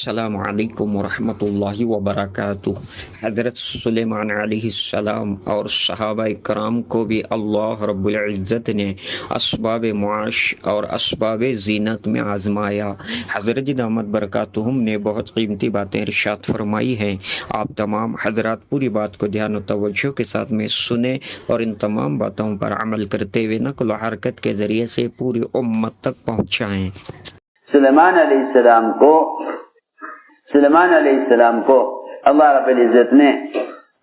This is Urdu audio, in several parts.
السلام علیکم ورحمۃ اللہ وبرکاتہ۔ حضرت سلیمان علیہ السلام اور صحابہ کرام کو بھی اللہ رب العزت نے اسباب معاش اور اسباب زینت میں آزمایا۔ حضرت دامت برکاتہم نے بہت قیمتی باتیں ارشاد فرمائی ہیں۔ آپ تمام حضرات پوری بات کو دھیان و توجہ کے ساتھ میں سنیں اور ان تمام باتوں پر عمل کرتے ہوئے نقل و حرکت کے ذریعے سے پوری امت تک پہنچائیں۔ سلیمان علیہ السلام کو اللہ رب العزت نے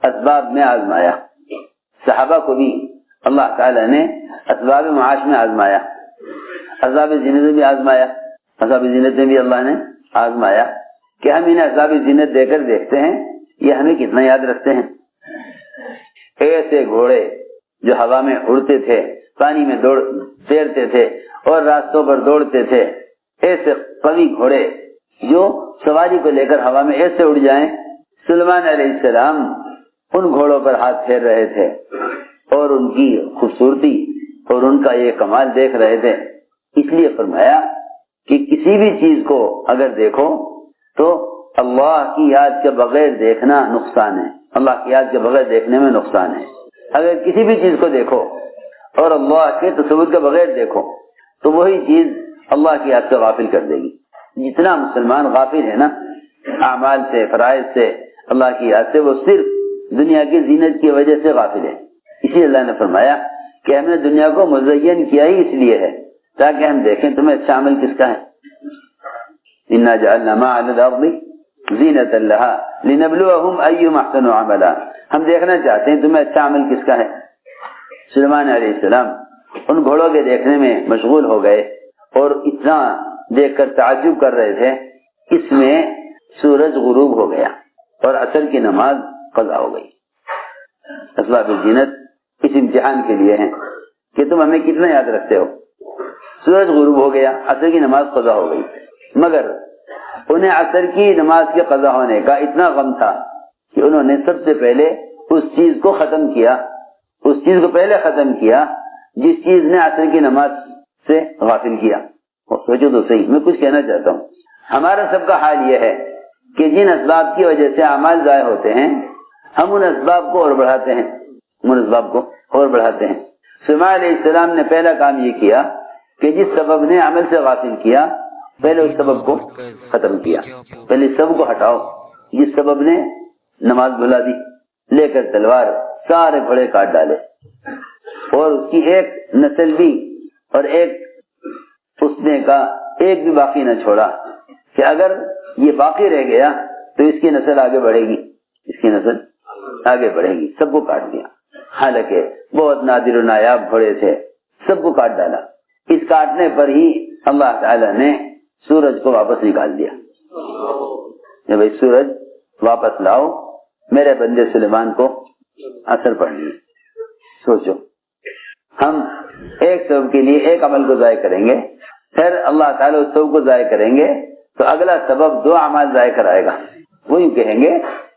اسباب میں آزمایا، صحابہ کو بھی اللہ تعالی نے اسباب معاش میں آزمایا، اسباب زینت میں بھی آزمایا، اسباب زینت میں بھی اللہ نے آزمایا کہ ہم انہیں اسباب زینت دے کر دیکھتے ہیں یہ ہمیں کتنا یاد رکھتے ہیں۔ ایسے گھوڑے جو ہوا میں اڑتے تھے، پانی میں تیرتے تھے اور راستوں پر دوڑتے تھے، ایسے قوی گھوڑے جو سواری کو لے کر ہوا میں ایسے اڑ جائیں، سلیمان علیہ السلام ان گھوڑوں پر ہاتھ پھیر رہے تھے اور ان کی خوبصورتی اور ان کا یہ کمال دیکھ رہے تھے۔ اس لیے فرمایا کہ کسی بھی چیز کو اگر دیکھو تو اللہ کی یاد کے بغیر دیکھنا نقصان ہے، اللہ کی یاد کے بغیر دیکھنے میں نقصان ہے۔ اگر کسی بھی چیز کو دیکھو اور اللہ کے تصور کے بغیر دیکھو تو وہی چیز اللہ کی یاد سے غافل کر دے گی۔ جتنا مسلمان غافل ہے نا اعمال سے، فرائض سے، اللہ کی یاد سے، وہ صرف دنیا کی زینت کی وجہ سے غافل ہے۔ اسی اللہ نے فرمایا کہ ہم نے دنیا کو مزین کیا ہی اس لیے ہے تاکہ ہم دیکھیں تمہیں اچھا عمل کس کا ہے۔ انا جعلنا ما علی الارض زینۃ لها لنبلوهم ایہم احسن عملا، ہم دیکھنا چاہتے ہیں تمہیں اچھا عمل کس کا ہے۔ سلیمان علیہ السلام ان گھوڑوں کے دیکھنے میں مشغول ہو گئے اور اتنا دیکھ کر تعجب کر رہے تھے، اس میں سورج غروب ہو گیا اور عصر کی نماز قضا ہو گئی۔ اسباب زینت اس امتحان کے لیے ہیں کہ تم ہمیں کتنا یاد رکھتے ہو۔ سورج غروب ہو گیا، عصر کی نماز قضا ہو گئی، مگر انہیں عصر کی نماز کے قضا ہونے کا اتنا غم تھا کہ انہوں نے سب سے پہلے اس چیز کو ختم کیا، اس چیز کو پہلے ختم کیا جس چیز نے عصر کی نماز سے غافل کیا۔ سوچو تو صحیح، میں کچھ کہنا چاہتا ہوں۔ ہمارا سب کا حال یہ ہے کہ جن اسباب کی وجہ سے اعمال ضائع ہوتے ہیں ہم ان اسباب کو اور بڑھاتے ہیں، سلیمان علیہ السلام نے پہلا کام یہ کیا کہ جس سبب نے عمل سے غافل کیا پہلے اس سبب کو ختم کیا، پہلے اس سبب کو ہٹاؤ جس سبب نے نماز بھلا دی، لے کر تلوار سارے گھوڑے کاٹ ڈالے اور اس کی ایک نسل بھی اور ایک اس نے کا ایک بھی باقی نہ چھوڑا کہ اگر یہ باقی رہ گیا تو اس کی نسل آگے بڑھے گی، سب کو کاٹ دیا۔ حالانکہ بہت نادر و نایاب گھوڑے تھے، سب کو کاٹ ڈالا۔ اس کاٹنے پر ہی اللہ تعالی نے سورج کو واپس نکال دیا کہ بھائی سورج واپس لاؤ، میرے بندے سلیمان کو اثر پڑنی ہے۔ سوچو، ہم ایک سبب کے لیے ایک عمل کو ضائع کریں گے، پھر اللہ تعالیٰ اس سبب کو ضائع کریں گے تو اگلا سبب دو اعمال ضائع کرائے گا۔ وہ یوں کہیں گے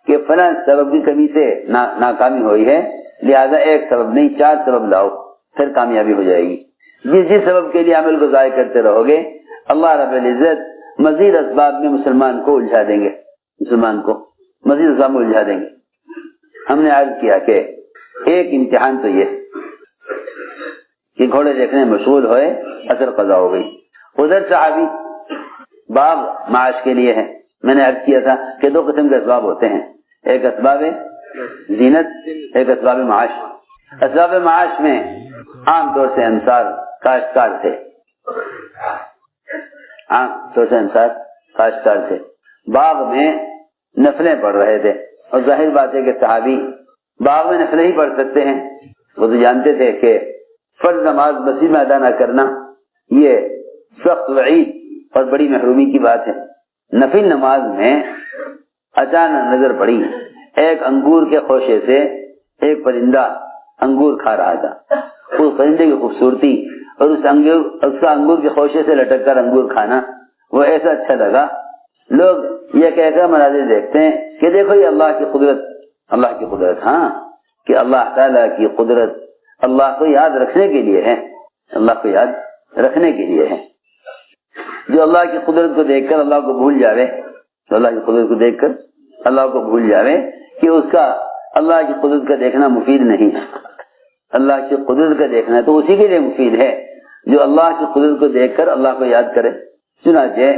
کہ فلاں سبب کی کمی سے ناکامی ہوئی ہے، لہذا ایک سبب نہیں 4 سبب لاؤ، پھر کامیابی ہو جائے گی۔ جس سبب کے لیے عمل کو ضائع کرتے رہو گے اللہ رب العزت مزید اسباب میں مسلمان کو الجھا دیں گے، مزید اسباب میں الجھا دیں گے۔ ہم نے عرض کیا کہ ایک امتحان تو یہ کہ گھوڑے دیکھنے میں مشغول ہوئے، عصر قضا ہو گئی۔ ادھر صحابی باغ معاش کے لیے ہے۔ میں نے عرض کیا تھا کہ 2 قسم کے اسباب ہوتے ہیں، ایک اسباب زینت، ایک اسباب معاش۔ اسباب معاش میں عام طور سے انصار کاشتکار تھے، باغ میں نفلیں پڑھ رہے تھے، اور ظاہر بات ہے کہ صحابی باغ میں نفلیں ہی پڑھ سکتے ہیں۔ وہ تو جانتے تھے کہ فرض نماز مسجد میں ادا نہ کرنا یہ سخت وعید اور بڑی محرومی کی بات ہے۔ نفل نماز میں اچانک نظر پڑی، ایک انگور کے خوشے سے ایک پرندہ انگور کھا رہا تھا۔ اس پرندے کی خوبصورتی اور اس کا انگور کے خوشے سے لٹک کر انگور کھانا وہ ایسا اچھا لگا، لوگ یہ کہہ کر مناظر دیکھتے ہیں کہ دیکھو یہ اللہ کی قدرت، ہاں کہ اللہ تعالیٰ کی قدرت اللہ کو یاد رکھنے کے لیے ہے، جو اللہ کی قدرت کو دیکھ کر اللہ کو بھول جاوے تو اللہ کی قدرت کو دیکھ کر اللہ کو بھول جاوے کہ اس کا اللہ کی قدرت کا دیکھنا مفید نہیں ہے. اللہ کی قدرت کا دیکھنا تو اسی کے لیے مفید ہے جو اللہ کی قدرت کو دیکھ کر اللہ کو یاد کرے. چنانچہ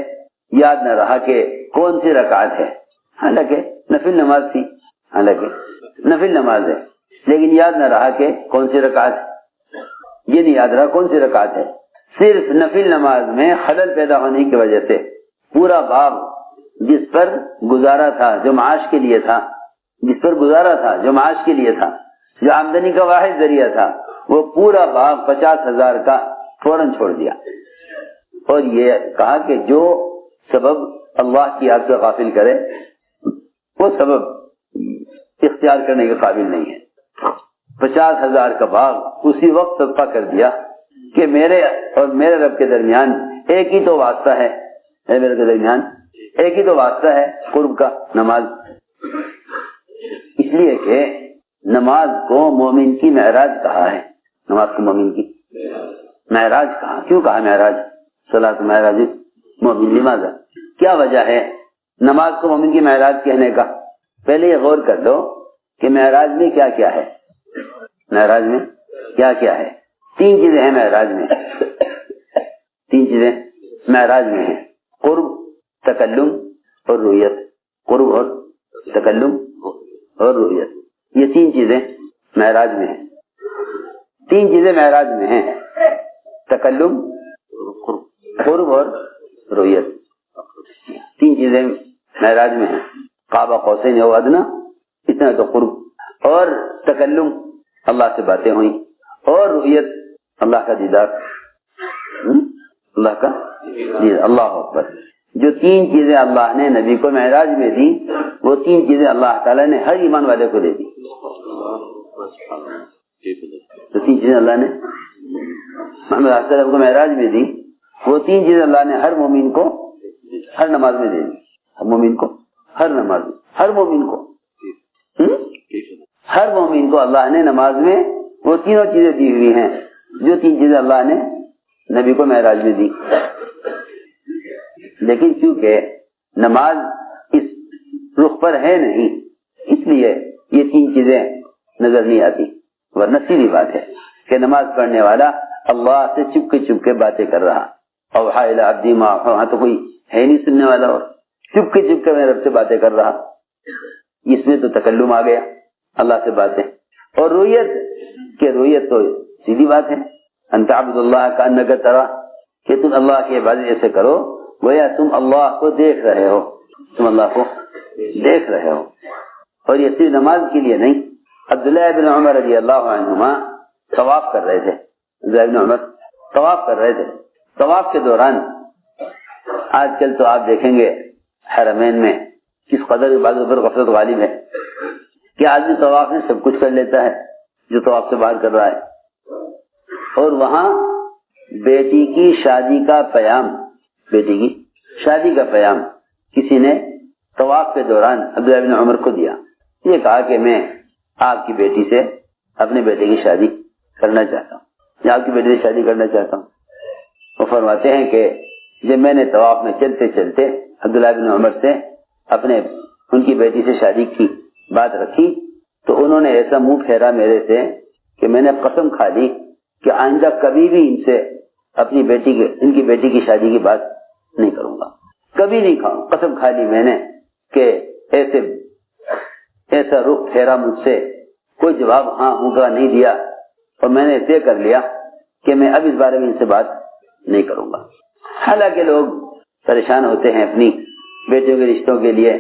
یاد نہ رہا کہ کون سی رکعت ہے، حالانکہ نفل نماز تھی، حالانکہ نفل نماز ہے، لیکن یاد نہ رہا کہ کون سی رکعت ہے. یہ نہیں یاد رہا کون سی رکعت ہے. صرف نفل نماز میں خلل پیدا ہونے کی وجہ سے پورا باب جس پر گزارا تھا جو معاش کے لیے تھا، جس پر گزارا تھا جو معاش کے لیے تھا، جو آمدنی کا واحد ذریعہ تھا، وہ پورا باب 50,000 کا فوراً چھوڑ دیا اور یہ کہا کہ جو سبب اللہ کی یاد سے غافل کرے وہ سبب اختیار کرنے کے قابل نہیں ہے. 50,000 کا باغ اسی وقت صدقہ کر دیا کہ میرے اور میرے رب کے درمیان ایک ہی تو واسطہ ہے، میرے کے درمیان ایک ہی تو واسطہ ہے قرب کا، نماز. اس لیے کہ نماز کو مومن کی معراج کہا ہے. نماز کو مومن کی معراج کہا. کیوں کہا معراج؟ صلاۃ معراج مومن. لماذا؟ کیا وجہ ہے نماز کو مومن کی معراج کہنے کا؟ پہلے یہ غور کر لو کہ معراج میں کیا کیا ہے. معراج میں کیا کیا ہے؟ 3 چیزیں ہیں معراج میں. 3 چیزیں معراج میں ہیں: قرب، تکلم اور رؤیت. قرب اور تکلم اور رؤیت، یہ 3 چیزیں معراج میں ہیں. 3 چیزیں معراج میں ہیں: تکلم، قرب اور رؤیت. 3 چیزیں معراج میں ہیں. قاب قوسین او ادنی، اتنا تو قرب، اور تکلم اللہ سے باتیں ہوئیں، اور رؤیت اللہ کا دیدار. اللہ کا دیدار. اللہ اکبر. جو 3 چیزیں اللہ نے نبی کو معراج میں دی، وہ 3 چیزیں اللہ تعالیٰ نے ہر ایمان والے کو دے دی. تو 3 چیزیں اللہ نے محمد صلی اللہ علیہ وسلم کو معراج میں دی، وہ 3 چیزیں اللہ نے ہر مومن کو ہر نماز میں دے دی. ہر مومن کو ہر نماز میں، ہر مومن کو ہر مومن کو اللہ نے نماز میں وہ تینوں چیزیں دی ہوئی ہیں جو 3 چیزیں اللہ نے نبی کو معراج میں دی. لیکن چونکہ نماز اس رخ پر ہے نہیں، اس لیے یہ 3 چیزیں نظر نہیں آتی. ورنہ سیدھی بات ہے کہ نماز پڑھنے والا اللہ سے چپ کے باتیں کر رہا. اوحا الی عبدی ما اوحا، وہاں تو کوئی ہے نہیں سننے والا، اور چپ کے میرے رب سے باتیں کر رہا. اس میں تو تکلم آ گیا، اللہ سے باتیں. اور رؤیت تو سیدھی بات ہے، ان تعبد اللہ کانک تراہ، کہ تم اللہ کی عبادت ایسے کرو گویا تم اللہ کو دیکھ رہے ہو. تم اللہ کو دیکھ رہے ہو. اور یہ صرف نماز کے لیے نہیں. عبداللہ بن عمر رضی اللہ عنہما طواف کر رہے تھے. عبداللہ بن عمر طواف کر رہے تھے. طواف کے دوران آج کل تو آپ دیکھیں گے حرمین میں کس قدر عبادت پر غفلت غالب ہے کہ آدمی طواف میں سب کچھ کر لیتا ہے جو طواف سے باہر کر رہا ہے. اور وہاں بیٹی کی شادی کا پیام کسی نے طواف کے دوران عبداللہ بن عمر کو دیا. یہ کہا کہ میں آپ کی بیٹی سے اپنے بیٹے کی شادی کرنا چاہتا ہوں، یا آپ کی بیٹی سے شادی کرنا چاہتا ہوں. وہ فرماتے ہیں کہ جب میں نے طواف میں چلتے چلتے عبداللہ بن عمر سے ان کی بیٹی سے شادی کی بات رکھی تو انہوں نے ایسا منہ پھیرا میرے سے کہ میں نے قسم کھا لی کہ آئندہ کبھی بھی ان سے ان کی بیٹی کی شادی کی بات نہیں کروں گا. کبھی نہیں کھاؤں. قسم کھا لی میں نے کہ ایسا رخ پھیرا مجھ سے، کوئی جواب ہاں ہوں کا نہیں دیا، اور میں نے طے کر لیا کہ میں اب اس بارے میں ان سے بات نہیں کروں گا. حالانکہ لوگ پریشان ہوتے ہیں اپنی بیٹیوں کے رشتوں کے لیے.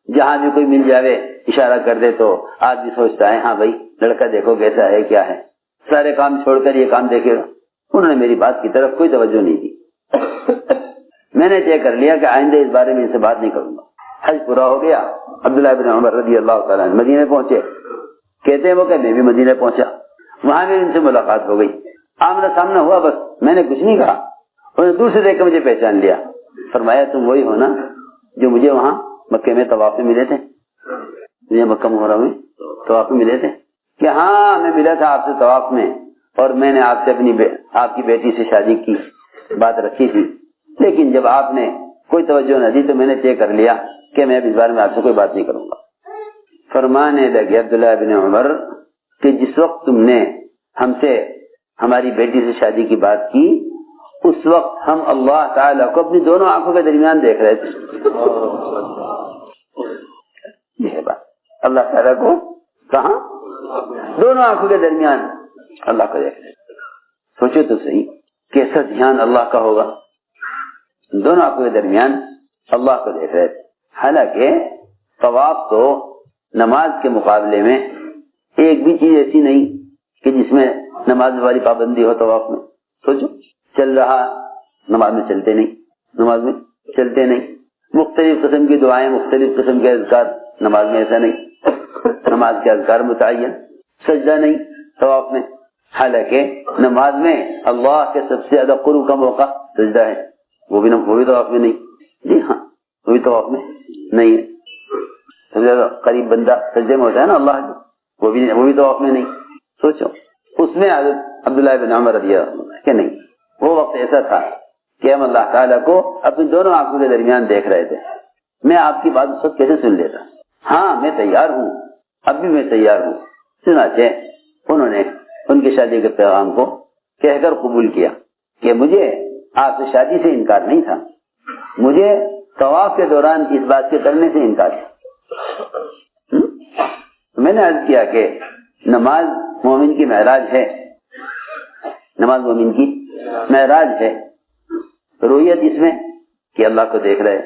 جہاں بھی کوئی مل جاوے اشارہ کر دے تو آدمی سوچتا ہے ہاں بھائی لڑکا دیکھو کیسا ہے کیا ہے، سارے کام چھوڑ کر یہ کام دیکھے گا. انہوں نے میری بات کی طرف کوئی توجہ نہیں دی. میں نے طے کر لیا کہ آئندہ اس بارے میں ان سے بات نہیں کروں گا. حج پورا ہو گیا. عبداللہ بن عمر رضی اللہ تعالیٰ عنہ مدینے پہنچے. کہتے ہیں وہ کہ میں بھی مدینے پہنچا. وہاں بھی ان سے ملاقات ہو گئی، آمنا سامنا ہوا. بس میں نے کچھ نہیں کہا. انہوں نے دور سے دیکھ کر مجھے پہچان لیا. فرمایا تم وہی ہو نا جو مجھے وہاں مکے میں طواف میں ملے تھے؟ مجھے مکہ محرم میں طواف میں ملے تھے؟ کہ ہاں میں ملا تھا آپ سے طواف میں، اور میں نے آپ سے آپ کی بیٹی سے شادی کی بات رکھی تھی. لیکن جب آپ نے کوئی توجہ نہ دی تو میں نے طے کر لیا کہ میں اس بارے میں آپ سے کوئی بات نہیں کروں گا۔ فرمانے لگے عبداللہ بن عمر کہ جس وقت تم نے ہم سے ہماری بیٹی سے شادی کی بات کی اس وقت ہم اللہ تعالیٰ کو اپنی دونوں آنکھوں کے درمیان دیکھ رہے تھے۔ یہ ہے بات، اللہ تعالیٰ کو کہاں؟ دونوں آنکھوں کے درمیان اللہ کو دیکھ رہے تھے۔ سوچو تو صحیح کیسا دھیان اللہ کا ہوگا، دونوں آنکھوں کے درمیان اللہ کو دیکھ رہے تھے۔ حالانکہ طواف تو نماز کے مقابلے میں ایک بھی چیز ایسی نہیں کہ جس میں نماز والی پابندی ہو طواف میں۔ سوچو چل رہا نماز میں چلتے نہیں، نماز میں چلتے نہیں، مختلف قسم کی دعائیں، مختلف قسم کے اذکار، نماز میں ایسا نہیں، نماز کے اذکار متعین، سجدہ نہیں طواف میں، حالانکہ نماز میں اللہ کے سب سے زیادہ قرب کا موقع سجدہ ہے، وہ بھی طواف میں نہیں، جی ہاں وہ بھی طواف میں نہیں ہے، سب سے زیادہ قریب بندہ سجدے میں ہوتا ہے نا اللہ کے، وہ بھی طواف میں نہیں۔ سوچو اس میں حضرت عبداللہ بن عمر رضی اللہ عنہ کہ نہیں، وہ وقت ایسا تھا کہ ہم اللہ تعالیٰ کو اپنی دونوں آنکھوں کے درمیان دیکھ رہے تھے۔ میں آپ کی بات اس وقت کیسے سن لیتا؟ ہاں میں تیار ہوں، اب بھی میں تیار ہوں۔ چنانچہ انہوں نے ان کی شادی کے پیغام کو کہہ کر قبول کیا کہ مجھے آپ سے شادی سے انکار نہیں تھا، مجھے طواف کے دوران اس بات کے کرنے سے انکار تھا۔ میں نے عرض کیا کہ نماز مومن کی معراج ہے، نماز مومن کی معراج ہے، رویت اس میں کہ اللہ کو دیکھ رہے،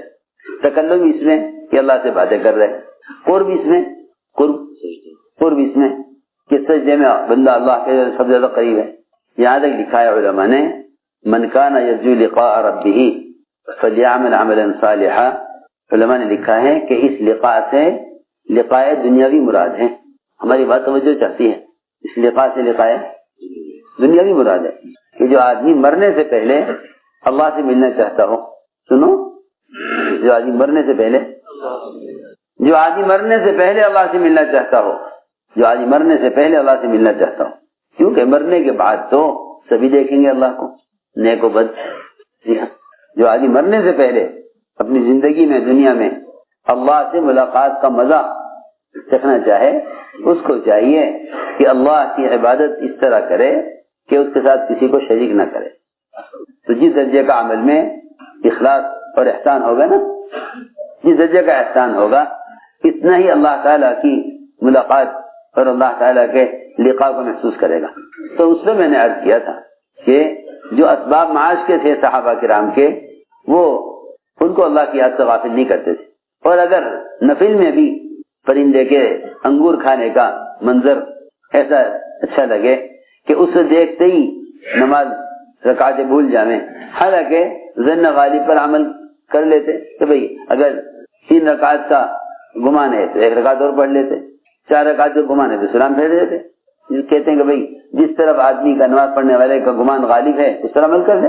تکلم اس میں کہ اللہ سے باتیں کر رہے، قرب اس میں قرب اس میں کہ سجدے میں بندہ اللہ کے سب سے زیادہ قریب ہے۔ یہاں تک لکھا ہے علماء نے من کان یرجو لقاء ربہ فلیعمل عملا صالحا، علماء نے لکھا ہے کہ اس لقاء سے لقاء دنیاوی مراد ہے۔ ہماری بات توجہ چاہتی ہے، اس لقاء سے لقاء دنیاوی مراد ہے کہ جو آدمی مرنے سے پہلے اللہ سے ملنا چاہتا ہو، سنو، جو آدمی مرنے سے پہلے اللہ سے ملنا چاہتا ہو، جو آدمی مرنے سے پہلے اللہ سے ملنا چاہتا ہو، کیونکہ مرنے کے بعد تو سبھی دیکھیں گے اللہ کو، نیک و بد۔ جی ہاں، جو آدمی مرنے سے پہلے اپنی زندگی میں دنیا میں اللہ سے ملاقات کا مزہ چکھنا چاہے، اس کو چاہیے کہ اللہ کی عبادت اس طرح کرے کہ اس کے ساتھ کسی کو شریک نہ کرے۔ تو جس درجے کا عمل میں اخلاص اور احسان ہوگا نا، جس درجے کا احسان ہوگا اتنا ہی اللہ تعالیٰ کی ملاقات اور اللہ تعالیٰ کے لقاء کو محسوس کرے گا۔ تو اس میں نے عرض کیا تھا کہ جو اسباب معاش کے تھے صحابہ کرام کے، وہ ان کو اللہ کی یاد سے غافل نہیں کرتے تھے، اور اگر نفل میں بھی پرندے کے انگور کھانے کا منظر ایسا اچھا لگے کہ اس سے دیکھتے ہی نماز رکعتیں بھول جائیں، حالانکہ ظن غالب پر عمل کر لیتے کہ بھئی اگر 3 رکعت کا گمان ہے تو 1 رکعت اور پڑھ لیتے، 4 رکعت کا گمان ہے تو سلام پھیر دیتے۔ کہتے ہیں کہ بھئی جس طرف آدمی کا نماز پڑھنے والے کا گمان غالب ہے اس طرح عمل کر دے۔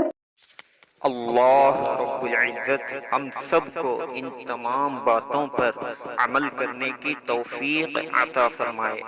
اللہ رب العزت ہم سب کو ان تمام باتوں پر عمل کرنے کی توفیق عطا فرمائے۔